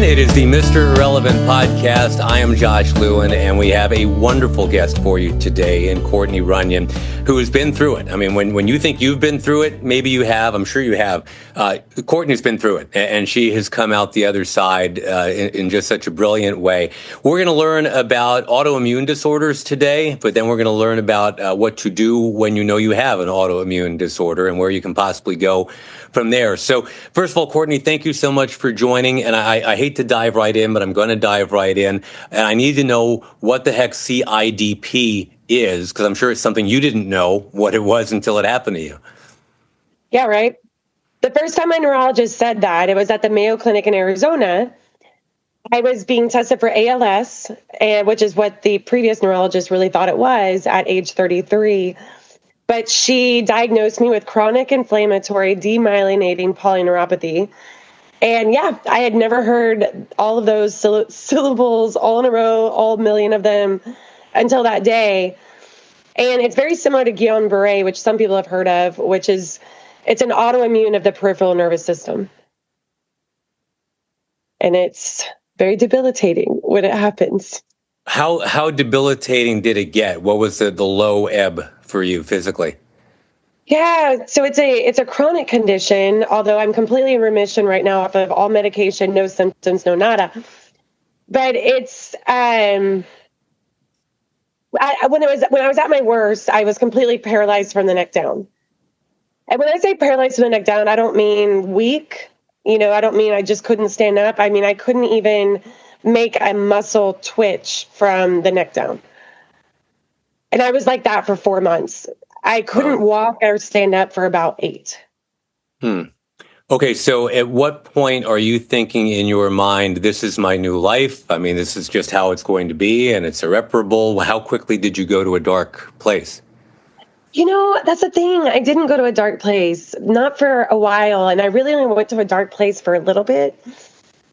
everyone. It is the Mr. Irrelevant podcast. I am Josh Lewin, and we have a wonderful guest for you today in Courtney Runyon, who has been through it. I mean, when you think you've been through it, maybe you have. I'm sure you have. Courtney's been through it, and she has come out the other side in just such a brilliant way. We're going to learn about autoimmune disorders today, but then we're going to learn about what to do when you know you have an autoimmune disorder and where you can possibly go from there. So first of all, Courtney, thank you so much for joining. And I hate to dive right in, but I'm going to dive right in. And I need to know what the heck CIDP is, because I'm sure it's something you didn't know what it was until it happened to you. Yeah, right. The first time my neurologist said that, it was at the Mayo Clinic in Arizona. I was being tested for ALS, which is what the previous neurologist really thought it was at age 33. But she diagnosed me with chronic inflammatory demyelinating polyneuropathy. And yeah, I had never heard all of those syllables all in a row, all million of them, until that day. And it's very similar to Guillain-Barré, which some people have heard of, which is, it's an autoimmune of the peripheral nervous system. And it's very debilitating when it happens. How debilitating did it get? What was the low ebb for you physically? Yeah, so it's a chronic condition, although I'm completely in remission right now off of all medication, no symptoms, no nada. But it's when I was at my worst, I was completely paralyzed from the neck down. And when I say paralyzed from the neck down, I don't mean weak. I don't mean I just couldn't stand up. I mean, I couldn't even make a muscle twitch from the neck down. And I was like that for 4 months. I couldn't walk or stand up for about 8. Okay, so at what point are you thinking in your mind, this is my new life? I mean, this is just how it's going to be and it's irreparable. How quickly did you go to a dark place? That's the thing. I didn't go to a dark place, not for a while. And I really only went to a dark place for a little bit.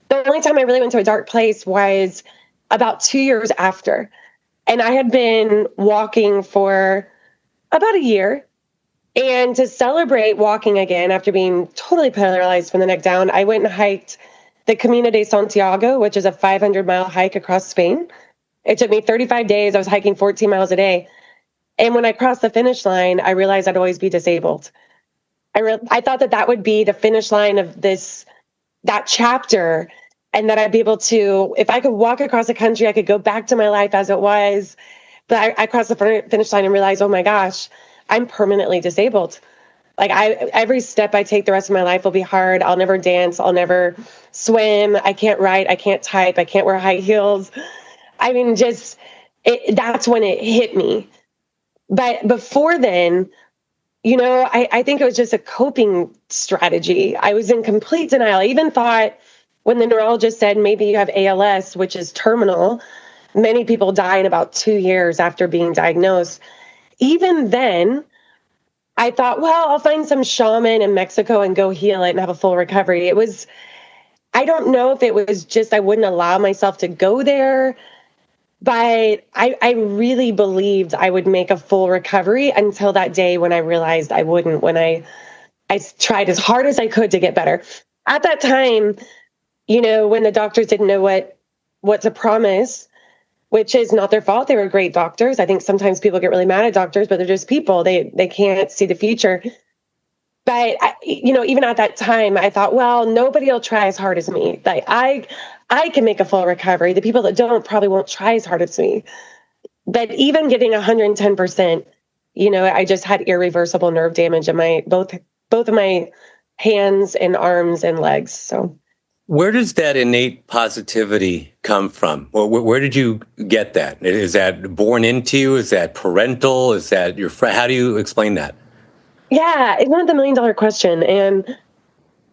The only time I really went to a dark place was about 2 years after. And I had been walking for about a year. And to celebrate walking again after being totally paralyzed from the neck down, I went and hiked the Camino de Santiago, which is a 500-mile hike across Spain. It took me 35 days. I was hiking 14 miles a day. And when I crossed the finish line, I realized I'd always be disabled. I thought that would be the finish line of that chapter, and that I'd be able to, if I could walk across the country, I could go back to my life as it was. But I crossed the finish line and realized, oh my gosh, I'm permanently disabled. Like every step I take the rest of my life will be hard. I'll never dance. I'll never swim. I can't write. I can't type. I can't wear high heels. I mean, that's when it hit me. But before then, I think it was just a coping strategy. I was in complete denial. I even thought when the neurologist said maybe you have ALS, which is terminal, many people die in about 2 years after being diagnosed. Even then, I thought, well, I'll find some shaman in Mexico and go heal it and have a full recovery. I don't know if it was just I wouldn't allow myself to go there, but I really believed I would make a full recovery until that day when I realized I wouldn't, when I tried as hard as I could to get better. At that time, when the doctors didn't know what to promise, which is not their fault. They were great doctors. I think sometimes people get really mad at doctors, but they're just people. They can't see the future. But, even at that time, I thought, well, nobody will try as hard as me. Like I can make a full recovery. The people that don't probably won't try as hard as me. But even getting 110%, I just had irreversible nerve damage in both of my hands and arms and legs. So where does that innate positivity come from? Where did you get that? Is that born into you? Is that parental? Is that your friend? How do you explain that? Yeah, it's not the $1 million question. And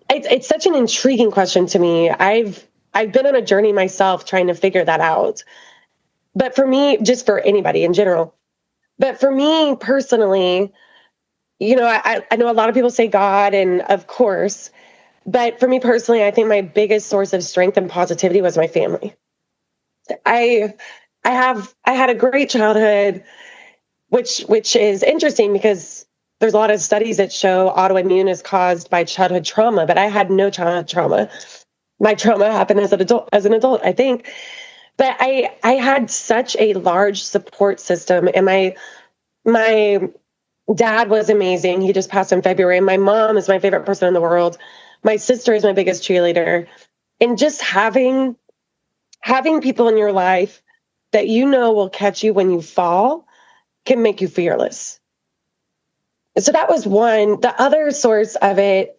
it's such an intriguing question to me. I've been on a journey myself trying to figure that out. But for me, just for anybody in general, but for me personally, I know a lot of people say God, and of course, but for me personally, I think my biggest source of strength and positivity was my family. I had a great childhood, which is interesting because there's a lot of studies that show autoimmune is caused by childhood trauma, but I had no childhood trauma. my trauma happened as an adult, I think. But I had such a large support system, and my dad was amazing. He just passed in February. My mom is my favorite person in the world. My sister is my biggest cheerleader. And just having people in your life that you know will catch you when you fall can make you fearless. So that was one. The other source of it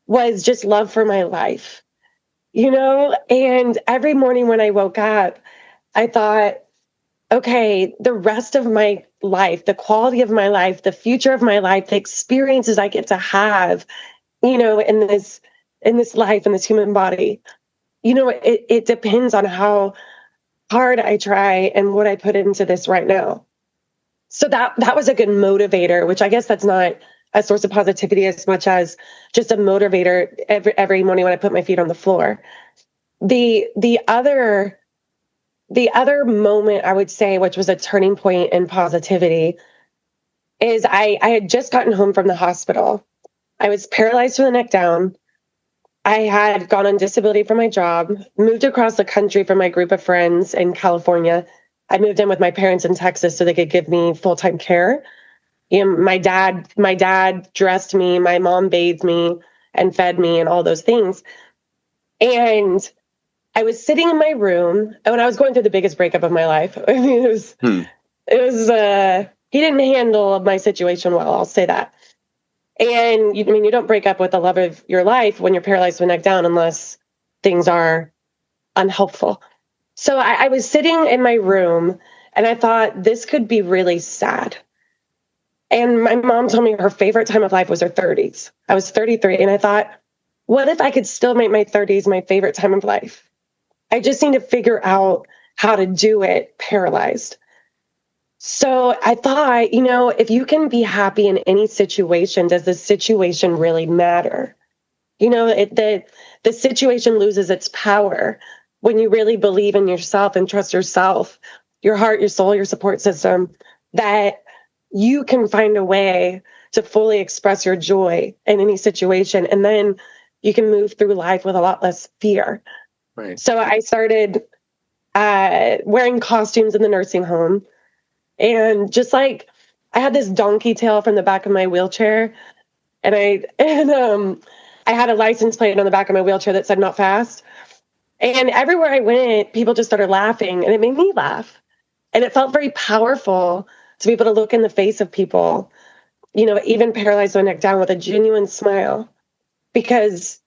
was just love for my life, and every morning when I woke up, I thought, okay, the rest of my life, the quality of my life, the future of my life, the experiences I get to have, in this life, in this human body, it depends on how hard I try and what I put into this right now. So that was a good motivator, which I guess that's not a source of positivity as much as just a motivator every morning when I put my feet on the floor. The other moment I would say, which was a turning point in positivity, is I had just gotten home from the hospital. I was paralyzed from the neck down. I had gone on disability from my job, moved across the country from my group of friends in California. I moved in with my parents in Texas so they could give me full-time care. My dad dressed me, my mom bathed me and fed me and all those things. And I was sitting in my room when I was going through the biggest breakup of my life. I mean, he didn't handle my situation well, I'll say that. And you don't break up with the love of your life when you're paralyzed from the neck down unless things are unhelpful. So I was sitting in my room and I thought this could be really sad. And my mom told me her favorite time of life was her 30s. I was 33 and I thought, what if I could still make my 30s my favorite time of life? I just need to figure out how to do it paralyzed. So I thought, if you can be happy in any situation, does the situation really matter? The situation loses its power when you really believe in yourself and trust yourself, your heart, your soul, your support system, that you can find a way to fully express your joy in any situation. And then you can move through life with a lot less fear. Right. So I started wearing costumes in the nursing home. And just like I had this donkey tail from the back of my wheelchair, and I had a license plate on the back of my wheelchair that said "not fast." And everywhere I went, people just started laughing, and it made me laugh. And it felt very powerful to be able to look in the face of people, even paralyzed or neck down, with a genuine smile. Because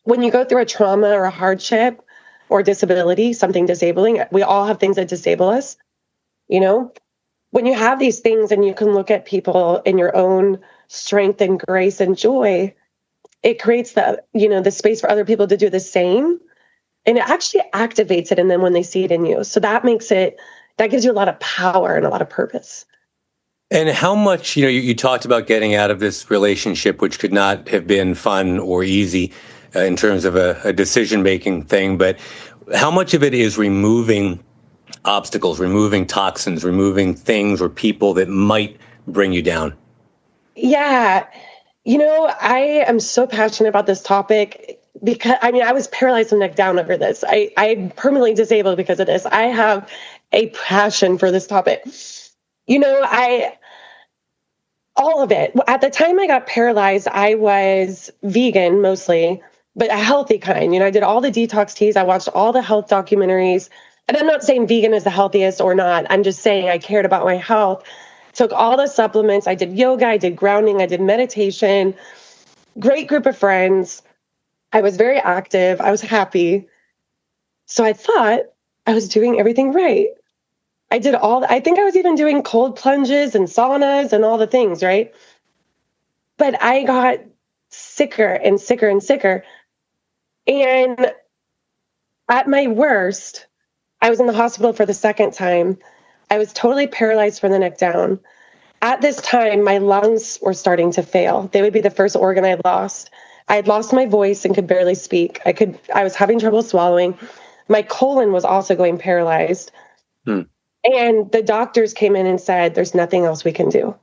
when you go through a trauma or a hardship or disability, something disabling, we all have things that disable us, when you have these things and you can look at people in your own strength and grace and joy, it creates the space for other people to do the same. And it actually activates it in them when they see it in you. So that gives you a lot of power and a lot of purpose. And how much, you talked about getting out of this relationship, which could not have been fun or easy in terms of a decision-making thing, but how much of it is removing obstacles, removing toxins, removing things or people that might bring you down? Yeah. I am so passionate about this topic because, I was paralyzed from the neck down over this. I'm permanently disabled because of this. I have a passion for this topic. All of it. At the time I got paralyzed, I was vegan mostly, but a healthy kind. I did all the detox teas. I watched all the health documentaries. And I'm not saying vegan is the healthiest or not. I'm just saying I cared about my health. Took all the supplements. I did yoga. I did grounding. I did meditation. Great group of friends. I was very active. I was happy. So I thought I was doing everything right. I think I was even doing cold plunges and saunas and all the things, right? But I got sicker and sicker and sicker. And at my worst, I was in the hospital for the second time. I was totally paralyzed from the neck down. At this time, my lungs were starting to fail. They would be the first organ I lost. I had lost my voice and could barely speak. I was having trouble swallowing. My colon was also going paralyzed. And the doctors came in and said, there's nothing else we can do.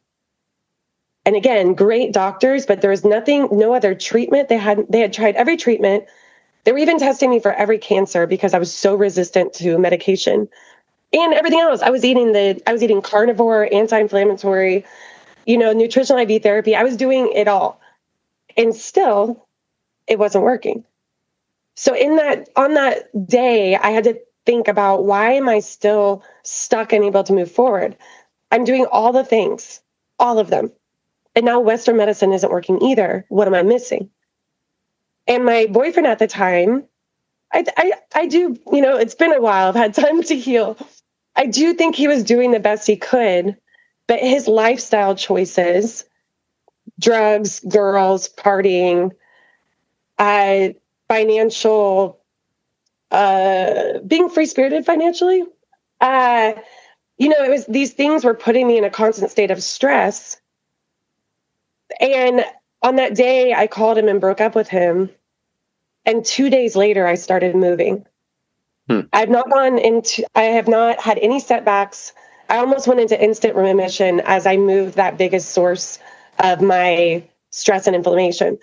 And again, great doctors, but there was no other treatment. They had tried every treatment. They were even testing me for every cancer because I was so resistant to medication and everything else. I was eating carnivore, anti-inflammatory, nutritional IV therapy. I was doing it all. And still it wasn't working. So on that day, I had to think about, why am I still stuck and able to move forward? I'm doing all the things, all of them. And now Western medicine isn't working either. What am I missing? And my boyfriend at the time, I do, it's been a while. I've had time to heal. I do think he was doing the best he could, but his lifestyle choices, drugs, girls, partying, financial, being free-spirited financially, these things were putting me in a constant state of stress. And on that day, I called him and broke up with him. And 2 days later, I started moving. I have not had any setbacks. I almost went into instant remission as I moved that biggest source of my stress and inflammation.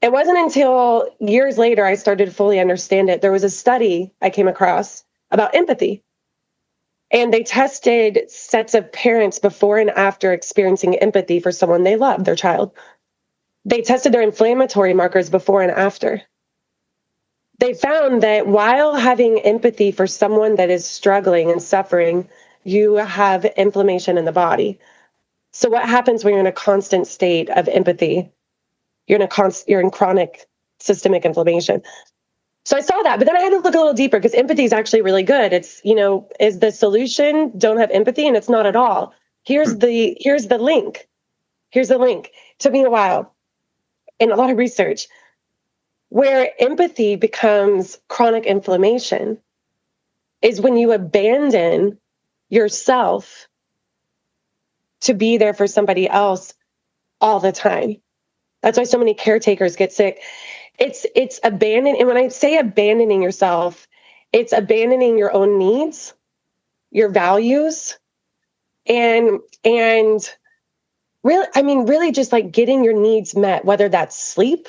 It wasn't until years later I started to fully understand it. There was a study I came across about empathy. And they tested sets of parents before and after experiencing empathy for someone they loved, their child. They tested their inflammatory markers before and after. They found that while having empathy for someone that is struggling and suffering, you have inflammation in the body. So what happens when you're in a constant state of empathy? You're in chronic systemic inflammation. So I saw that, but then I had to look a little deeper, because empathy is actually really good. It's, is the solution don't have empathy? And it's not at all. Here's the link. Here's the link. It took me a while and a lot of research. Where empathy becomes chronic inflammation is when you abandon yourself to be there for somebody else all the time. That's why so many caretakers get sick. It's abandoning. And when I say abandoning yourself, it's abandoning your own needs, your values, and really just like getting your needs met, whether that's sleep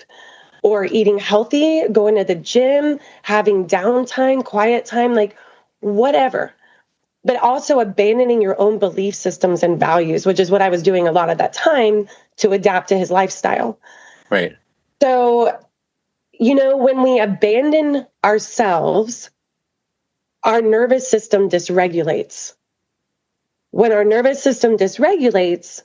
or eating healthy, going to the gym, having downtime, quiet time, like whatever. But also abandoning your own belief systems and values, which is what I was doing a lot of that time to adapt to his lifestyle. Right. So, when we abandon ourselves, our nervous system dysregulates. When our nervous system dysregulates,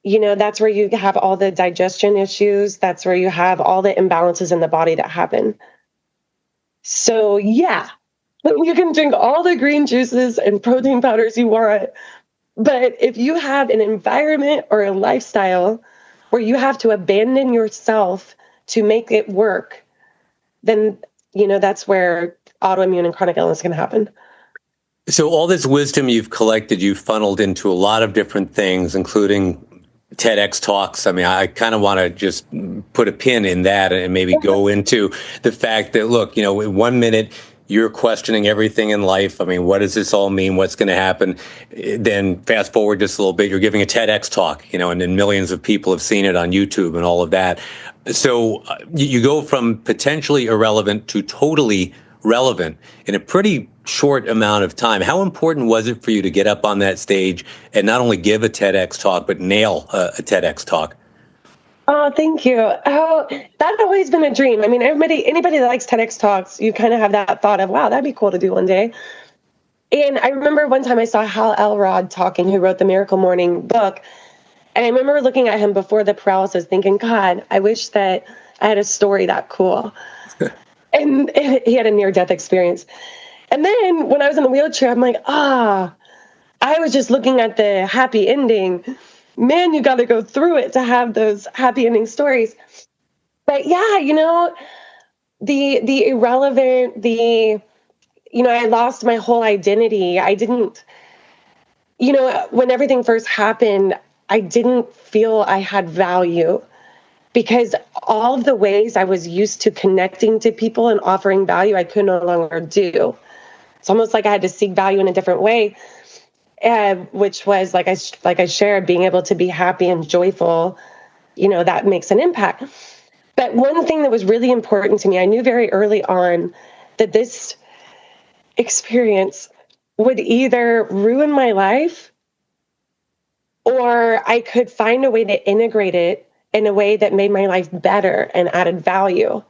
that's where you have all the digestion issues. That's where you have all the imbalances in the body that happen. So yeah, you can drink all the green juices and protein powders you want. But if you have an environment or a lifestyle where you have to abandon yourself to make it work, then, that's where autoimmune and chronic illness can happen. So all this wisdom you've collected, you've funneled into a lot of different things, including TEDx talks. I mean, I kind of want to just put a pin in that and maybe go into the fact that, look, in 1 minute, you're questioning everything in life. I mean, what does this all mean? What's going to happen? Then fast forward just a little bit, you're giving a TEDx talk, and then millions of people have seen it on YouTube and all of that. So you go from potentially irrelevant to totally relevant in a pretty short amount of time. How important was it for you to get up on that stage and not only give a TEDx talk, but nail a TEDx talk? Oh, thank you. Oh, that's always been a dream. I mean, anybody that likes TEDx talks, you kind of have that thought of, wow, that'd be cool to do one day. And I remember one time I saw Hal Elrod talking, who wrote the Miracle Morning book. And I remember looking at him before the paralysis thinking, God, I wish that I had a story that cool. And he had a near-death experience. And then when I was in the wheelchair, I'm like, I was just looking at the happy ending. Man, you got to go through it to have those happy ending stories. But yeah, the irrelevant, I lost my whole identity. I didn't, when everything first happened, I didn't feel I had value, because all of the ways I was used to connecting to people and offering value, I could no longer do. It's almost like I had to seek value in a different way, which was, like I shared, being able to be happy and joyful, that makes an impact. But one thing that was really important to me, I knew very early on that this experience would either ruin my life or I could find a way to integrate it in a way that made my life better and added value.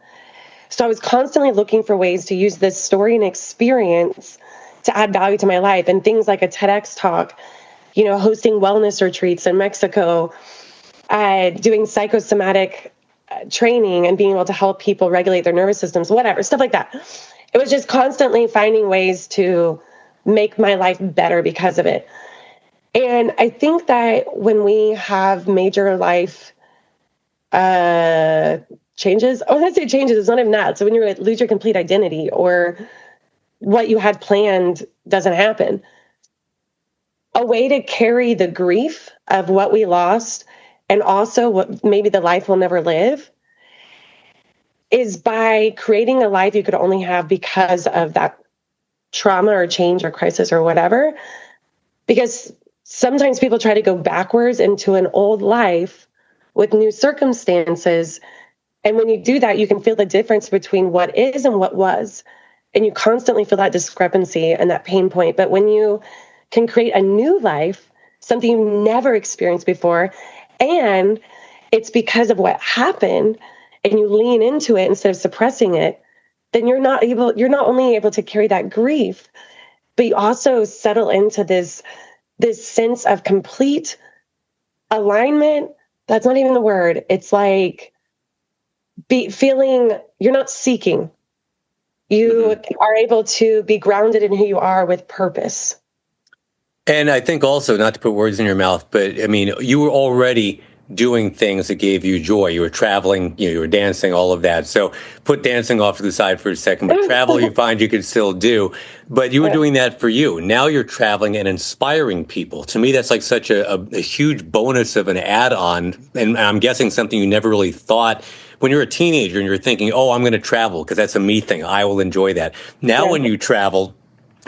So I was constantly looking for ways to use this story and experience to add value to my life, and things like a TEDx talk, hosting wellness retreats in Mexico, doing psychosomatic training and being able to help people regulate their nervous systems, whatever, stuff like that. It was just constantly finding ways to make my life better because of it. And I think that when we have major life changes, when I say changes, it's not even that. So when you lose your complete identity or what you had planned doesn't happen, a way to carry the grief of what we lost and also what maybe the life we'll never live is by creating a life you could only have because of that trauma or change or crisis or whatever. Because sometimes people try to go backwards into an old life with new circumstances. And when you do that, you can feel the difference between what is and what was. And you constantly feel that discrepancy and that pain point. But when you can create a new life, something you never experienced before, and it's because of what happened, and you lean into it instead of suppressing it, then you're not only able to carry that grief, but you also settle into this sense of complete alignment. That's not even the word. It's like feeling you're not seeking. You are able to be grounded in who you are with purpose. And I think also, not to put words in your mouth, but I mean, you were already doing things that gave you joy. You were traveling, you were dancing, all of that. So put dancing off to the side for a second, but travel you find you could still do. But you were doing that for you. Now you're traveling and inspiring people. To me, that's like such a huge bonus of an add-on. And I'm guessing something you never really thought when you're a teenager and you're thinking, oh, I'm going to travel because that's a me thing. I will enjoy that. Now when you travel,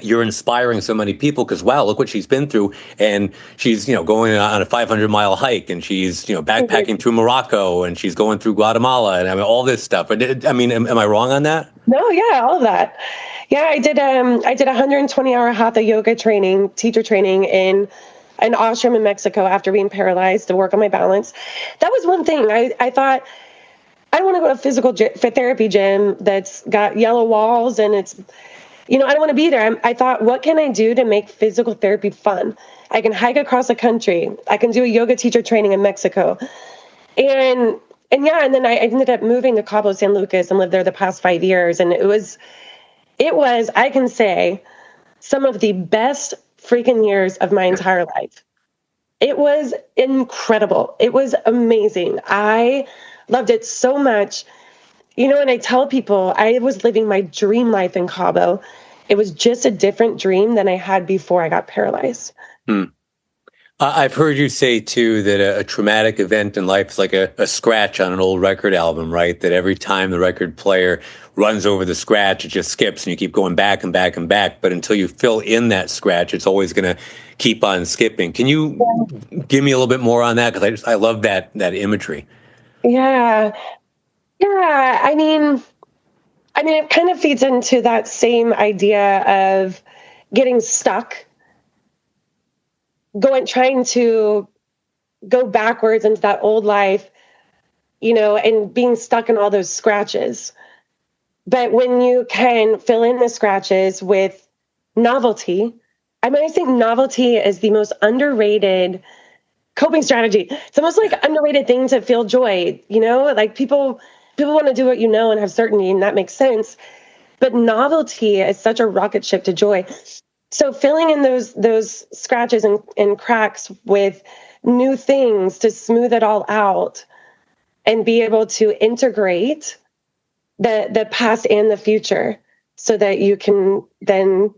you're inspiring so many people because, wow, look what she's been through. And she's, going on a 500-mile hike, and she's, backpacking through Morocco, and she's going through Guatemala, and I mean, all this stuff. I mean, am I wrong on that? No, yeah, all of that. Yeah, I did a 120-hour hatha yoga training, teacher training in an ashram in Mexico after being paralyzed to work on my balance. That was one thing. I thought, I don't want to go to a physical fit therapy gym that's got yellow walls and it's, I don't want to be there. I thought, what can I do to make physical therapy fun? I can hike across the country. I can do a yoga teacher training in Mexico. And then I ended up moving to Cabo San Lucas and lived there the past 5 years. And it was, I can say, some of the best freaking years of my entire life. It was incredible. It was amazing. I loved it so much. And I tell people I was living my dream life in Cabo. It was just a different dream than I had before I got paralyzed. I've heard you say, too, that a traumatic event in life is like a scratch on an old record album, right? That every time the record player runs over the scratch, it just skips and you keep going back and back and back. But until you fill in that scratch, it's always going to keep on skipping. Can you give me a little bit more on that? Because I love that imagery. Yeah. Yeah. I mean, it kind of feeds into that same idea of getting stuck, trying to go backwards into that old life, and being stuck in all those scratches. But when you can fill in the scratches with novelty, I think novelty is the most underrated coping strategy. It's almost like underrated thing to feel joy, like people want to do what and have certainty, and that makes sense. But novelty is such a rocket ship to joy. So filling in those scratches and cracks with new things to smooth it all out and be able to integrate the past and the future so that you can then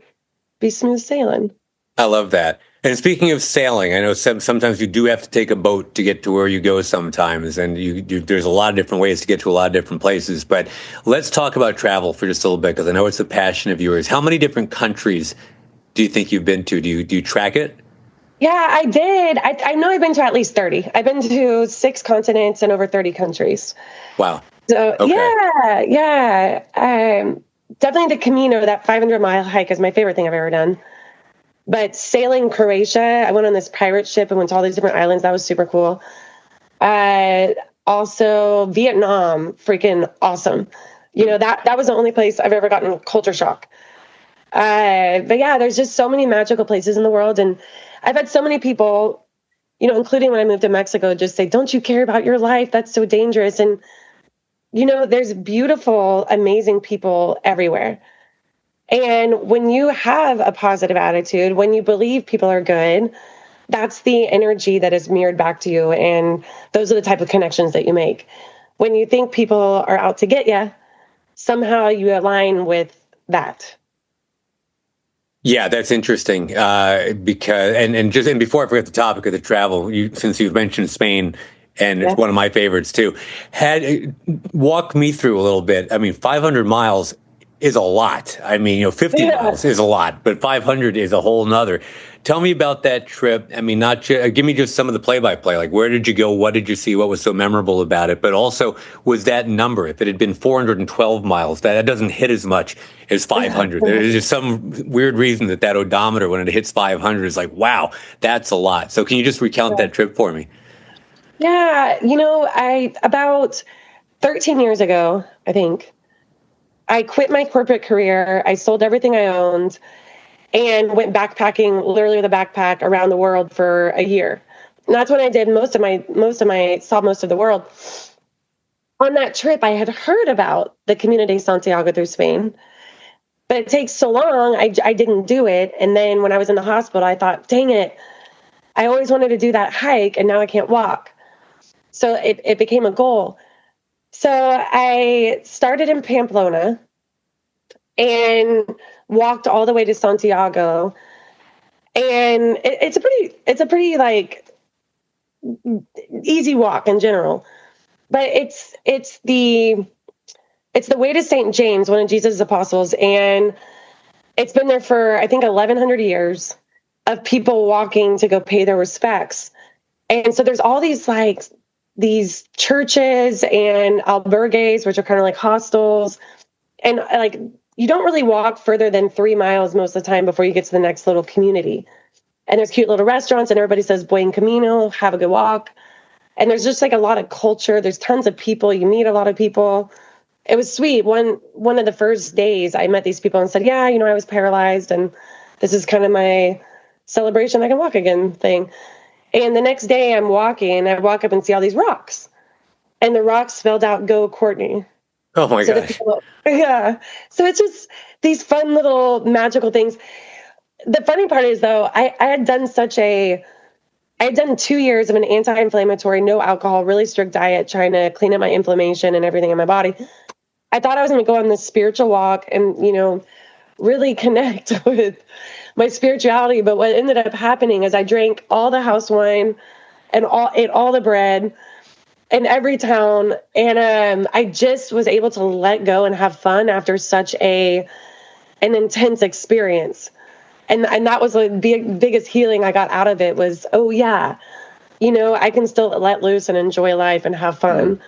be smooth sailing. I love that. And speaking of sailing, I know sometimes you do have to take a boat to get to where you go sometimes, and there's a lot of different ways to get to a lot of different places. But let's talk about travel for just a little bit, because I know it's a passion of yours. How many different countries do you think you've been to? Do you track it? Yeah, I did. I know I've been to at least 30. I've been to 6 continents and over 30 countries. Wow. So Okay. yeah. Definitely the Camino, that 500-mile hike is my favorite thing I've ever done. But sailing Croatia, I went on this pirate ship and went to all these different islands. That was super cool. Uh, Also Vietnam, freaking awesome. That was the only place I've ever gotten culture shock. But yeah, there's just so many magical places in the world. And I've had so many people, including when I moved to Mexico, just say, don't you care about your life? That's so dangerous. And, there's beautiful, amazing people everywhere. And when you have a positive attitude, when you believe people are good, that's the energy that is mirrored back to you. And those are the type of connections that you make. When you think people are out to get you, somehow you align with that. Yeah, that's interesting. Because and before I forget the topic of the travel, since you've mentioned Spain, and it's Yeah. one of my favorites too. Walk me through a little bit. I mean, 500 miles is a lot. I mean, 50 Yeah. miles is a lot, but 500 is a whole nother. Tell me about that trip. I mean, not give me just some of the play-by-play. Like, where did you go? What did you see? What was so memorable about it? But also, was that number, if it had been 412 miles, that doesn't hit as much as 500. There's just some weird reason that odometer, when it hits 500, is like, wow, that's a lot. So can you just recount that trip for me? Yeah. I about 13 years ago, I think, I quit my corporate career. I sold everything I owned and went backpacking, literally with a backpack around the world for a year. And that's when I did saw most of the world. On that trip, I had heard about the Camino de Santiago through Spain, but it takes so long, I didn't do it. And then when I was in the hospital, I thought, dang it, I always wanted to do that hike and now I can't walk. So it became a goal. So I started in Pamplona and walked all the way to Santiago. And it's a pretty like easy walk in general. But it's the way to St. James, one of Jesus' apostles, and it's been there for I think 1100 years of people walking to go pay their respects. And so there's all these churches and albergues, which are kind of like hostels, and like you don't really walk further than 3 miles most of the time before you get to the next little community. And there's cute little restaurants, and everybody says "Buen Camino," have a good walk. And there's just like a lot of culture. There's tons of people. You meet a lot of people. It was sweet. One of the first days, I met these people and said, "Yeah, I was paralyzed, and this is kind of my celebration. I can walk again thing." And the next day, I'm walking, and I walk up and see all these rocks, and the rocks spelled out "Go Courtney." Oh my So gosh. yeah. So it's just these fun little magical things. The funny part is, though, I had done 2 years of an anti-inflammatory, no alcohol, really strict diet, trying to clean up my inflammation and everything in my body. I thought I was going to go on this spiritual walk and, really connect with my spirituality. But what ended up happening is I drank all the house wine and ate all the bread in every town. And I just was able to let go and have fun after such an intense experience. And that was the biggest healing I got out of it was, oh yeah, I can still let loose and enjoy life and have fun.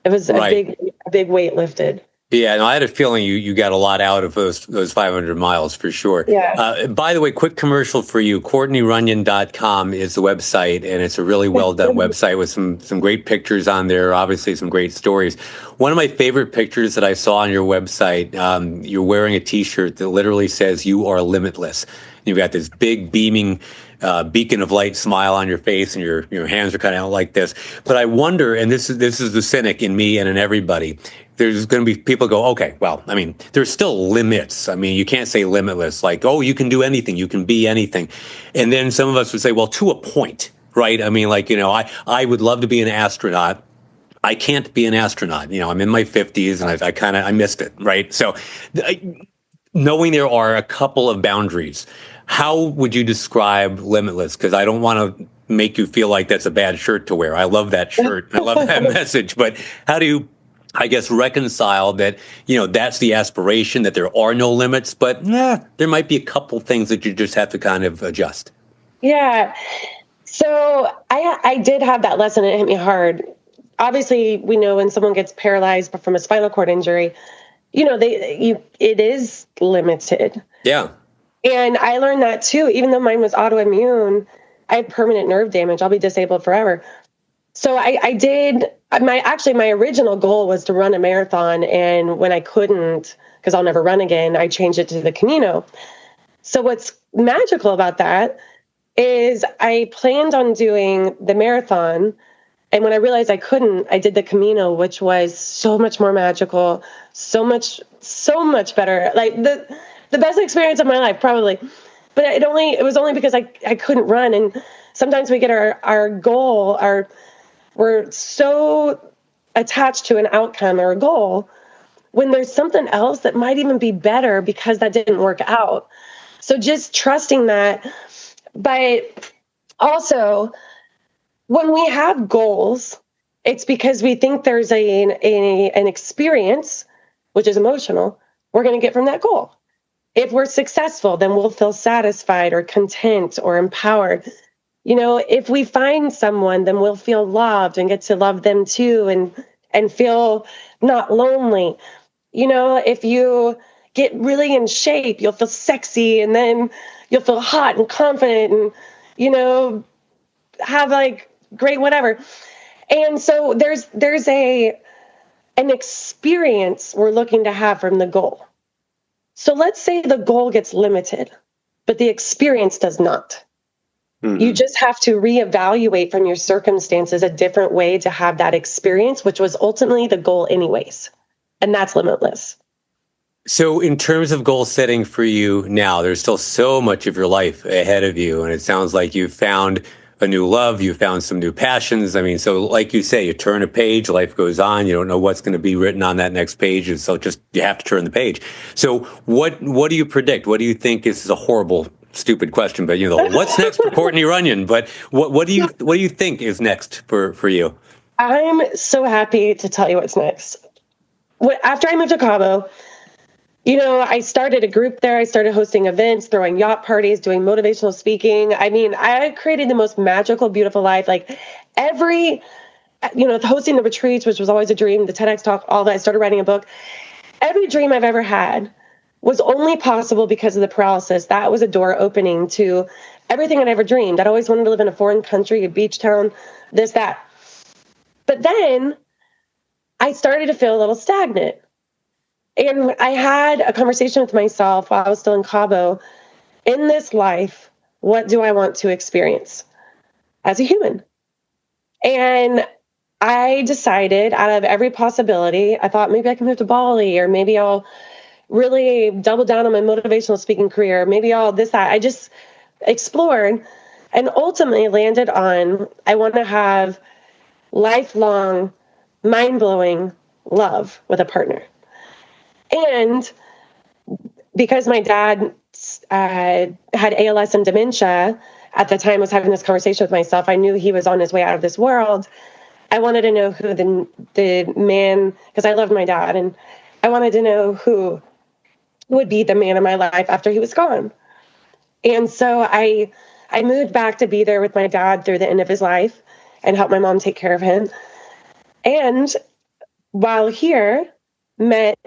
It was Right. a big weight lifted. Yeah, no, I had a feeling you got a lot out of those 500 miles for sure. Yeah. By the way, quick commercial for you. CourtneyRunyon.com is the website, and it's a really well done website with some great pictures on there. Obviously, some great stories. One of my favorite pictures that I saw on your website, you're wearing a T-shirt that literally says "You are limitless." You've got this big beaming beacon of light smile on your face, and your hands are kind of out like this. But I wonder, and this is the cynic in me and in everybody. There's going to be people go, okay, well, I mean, there's still limits. I mean, you can't say limitless, like, oh, you can do anything, you can be anything. And then some of us would say, well, to a point, right? I mean, like, I would love to be an astronaut. I can't be an astronaut. I'm in my 50s and I missed it, right? So knowing there are a couple of boundaries, how would you describe limitless? Because I don't want to make you feel like that's a bad shirt to wear. I love that shirt. I love that message. But how do you, I guess, reconcile that, that's the aspiration, that there are no limits, but there might be a couple things that you just have to kind of adjust? Yeah. So I did have that lesson. It hit me hard. obviously we know when someone gets paralyzed from a spinal cord injury, it is limited. Yeah. And I learned that too. Even though mine was autoimmune, I have permanent nerve damage. I'll be disabled forever. So I did my original goal was to run a marathon. And when I couldn't, because I'll never run again, I changed it to the Camino. So what's magical about that is I planned on doing the marathon. And when I realized I couldn't, I did the Camino, which was so much more magical, so much better. Like the best experience of my life, probably. But it was only because I couldn't run. And sometimes we get our goal, we're so attached to an outcome or a goal when there's something else that might even be better because that didn't work out. So just trusting that. But also, when we have goals, it's because we think there's an experience, which is emotional, we're going to get from that goal. If we're successful, then we'll feel satisfied or content or empowered. If we find someone, then we'll feel loved and get to love them too and feel not lonely. If you get really in shape, you'll feel sexy and then you'll feel hot and confident and, have like great whatever. And so there's an experience we're looking to have from the goal. So let's say the goal gets limited, but the experience does not. Mm-hmm. You just have to reevaluate from your circumstances a different way to have that experience, which was ultimately the goal anyways. And that's limitless. So in terms of goal setting for you now, there's still so much of your life ahead of you. And it sounds like you've found a new love, you found some new passions. I mean, so like you say, you turn a page, life goes on. You don't know what's going to be written on that next page. And so you have to turn the page. So what do you predict? What do you think is a horrible, stupid question, but what's next for Courtney Runyon? But what do you think is next for you? I'm so happy to tell you what's next. After I moved to Cabo, I started a group there. I started hosting events, throwing yacht parties, doing motivational speaking. I mean, I created the most magical, beautiful life. Like hosting the retreats, which was always a dream, the TEDx talk, all that. I started writing a book. Every dream I've ever had was only possible because of the paralysis. That was a door opening to everything I'd ever dreamed. I'd always wanted to live in a foreign country, a beach town, this, that. But then I started to feel a little stagnant. And I had a conversation with myself while I was still in Cabo. In this life, what do I want to experience as a human? And I decided out of every possibility, I thought maybe I can move to Bali, or maybe I'll really double down on my motivational speaking career. Maybe I'll this, that. I just explored and ultimately landed on, I want to have lifelong, mind-blowing love with a partner. And because my dad had ALS and dementia at the time, I was having this conversation with myself. I knew he was on his way out of this world. I wanted to know who the man, because I loved my dad, and I wanted to know who would be the man of my life after he was gone. And so I moved back to be there with my dad through the end of his life and help my mom take care of him. And while here, met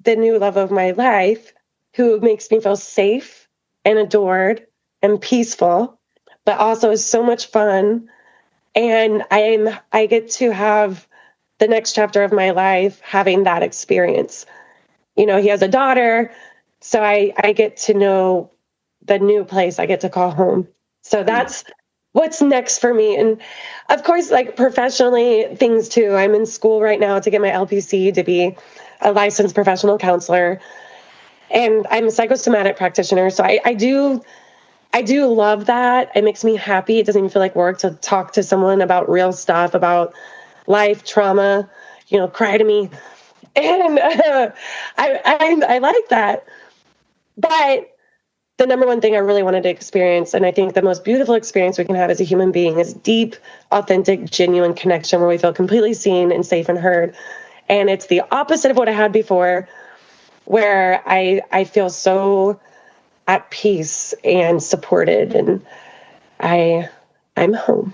the new love of my life, who makes me feel safe and adored and peaceful, but also is so much fun. And I get to have the next chapter of my life having that experience. He has a daughter, so I get to know the new place I get to call home. So that's what's next for me. And of course, like professionally, things too. I'm in school right now to get my LPC to be a licensed professional counselor. And I'm a psychosomatic practitioner. So I do love that. It makes me happy. It doesn't even feel like work to talk to someone about real stuff, about life, trauma, cry to me. And I like that. But the number one thing I really wanted to experience, and I think the most beautiful experience we can have as a human being, is deep, authentic, genuine connection where we feel completely seen and safe and heard. And it's the opposite of what I had before, where I feel so at peace and supported, and I'm home.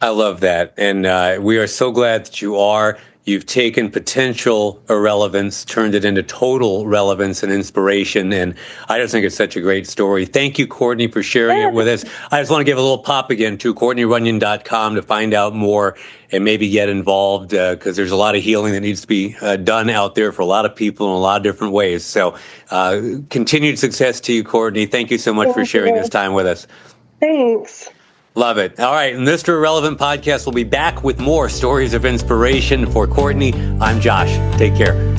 I love that. And we are so glad that you are. You've taken potential irrelevance, turned it into total relevance and inspiration. And I just think it's such a great story. Thank you, Courtney, for sharing it with us. I just want to give a little pop again to CourtneyRunyon.com to find out more and maybe get involved, because there's a lot of healing that needs to be done out there for a lot of people in a lot of different ways. So continued success to you, Courtney. Thank you so much for sharing this time with us. Thanks. Love it. All right. Mr. Irrelevant Podcast will be back with more stories of inspiration. For Courtney, I'm Josh. Take care.